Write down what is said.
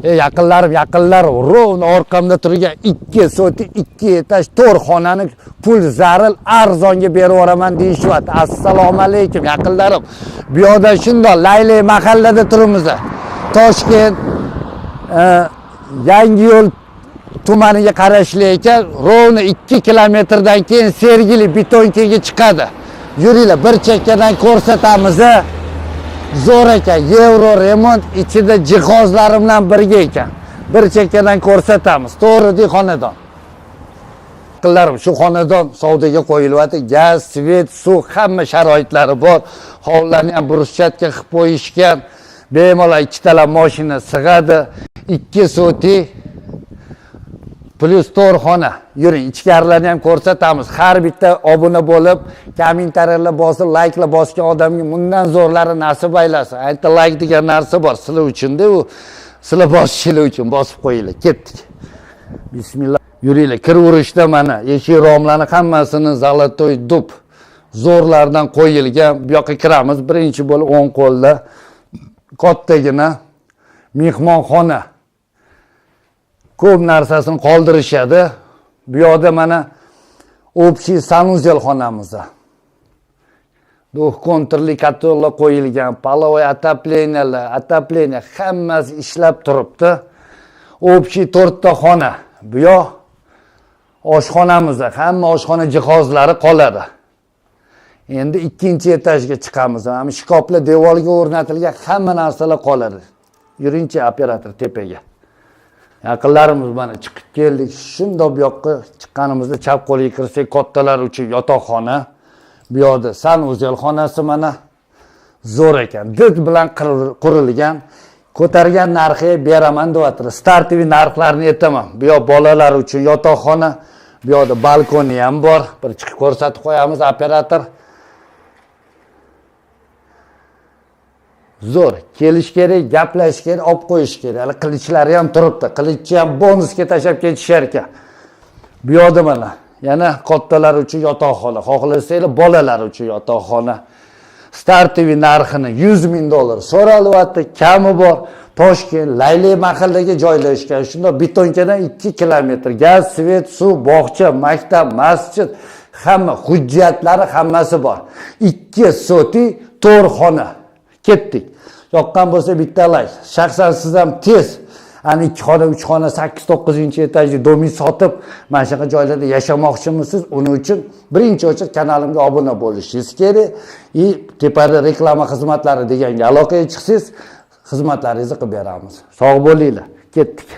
Yaqinlarim, rovni orqamda turgan 2 soti 2 etaj 4 xonani pul zaril arzonga berib yuboraman deyishyapti. Assalomu alaykum yaqinlarim. Bu yerda shundoq Laylay mahallada turibmiz. Toshkent Yangiyo'l tumaniga qarashli ekan, rovni 2 kilometrdan keyin Sergeli betonkaga chiqadi. Yuringlar, bir chekkadan ko'rsatamiz. Zo'r ekan, Euro remont ichida jihozlari bilan birga ekan. Bir chekkadan ko'rsatamiz. To'g'ri-ku xonadon. Yaqinlarim, shu xonadon savdoga qo'yilyapti. Gaz, svet, suv hamma sharoitlari bor. Hovlani ham bruschatka qilib qo'yishgan. Bemalol 2 tala mashina sig'adi. 2 soti plus 4 xona. Yuring, ichkarilarni ham ko'rsatamiz. Har bitta obuna bo'lib, kommentariylar bosib, like'lar bosgan odamga bundan zo'rlari nasib aylasin. Aytdi, like degan narsa bor sizlar uchun-da, u sizlar bosishinglar uchun bosib qo'yinglar. Ketdik. Bismillah. Yuringlar, kiraverishda mana eshik romlarni hammasini zolotoy dub zo'rlardan qo'yilgan. Bu yoqqa kiramiz. Birinchi bo'lib o'ng qo'lda kattagina mehmonxona. Ko'p narsasini qoldirishadi. Bu yerda mana общий sanuzel xonamiz. Kontrli katollar qo'yilgan, palovoy отопление hammasi ishlab turibdi. Общий 4 ta xona. Bu yoq oshxonamiz, hamma oshxona jihozlari qoladi. Endi 2-etajga chiqamiz. Mana shkoplar devorga o'rnatilgan hamma narsalar qoladi. Yuringchi operator tepaga. Yaqinlarimiz mana chiqib keldik. Shundoq bu yoqqa chiqqanimizda chap qo'lga kirsak, kattalar uchun yotoqxona. Bu yerda sanuzel xonasi mana zo'r ekan. Did bilan qurilgan. Ko'targan narxi beraman deyapti. Startiy narxlarni aytaman. Bu yoq bolalar uchun yotoqxona, bu yerda balkoni ham bor. Bir chiqib ko'rsatib qo'yamiz operator. Zo'r, kelish kerak, gaplash kerak, olib qo'yish kerak. Hali qilichlari ham turibdi. Qilichni ham bonusga tashlab ketishar ekan. Bu yerda mana yana kattalar uchun yotoqxona, xohlasanglar bolalar uchun yotoqxona. Startiy narxini $100,000 so'ralyapti, kami bor. Toshkent Laylay mahallaga joylashgan. Shunda betonkadan 2 kilometr, gaz, svet, suv, bog'cha, maktab, masjid, hamma hujjatlari hammasi bor. 2 soti 4 xona. Ketdik. Yoqqan bo'lsa bitta like. Shaxsan siz ham tez ani 2 xona, 3 xona, 8-9-etajli domi sotib, mana shunaqa joylarda yashamoqchimisiz? Uning uchun birinchi o'chir kanalimga obuna bo'lishingiz kerak. Tepada reklama xizmatlari deganga aloqaga chiqsangiz, xizmatlaringizni qilib beramiz. Sog' bo'linglar. Ketdik.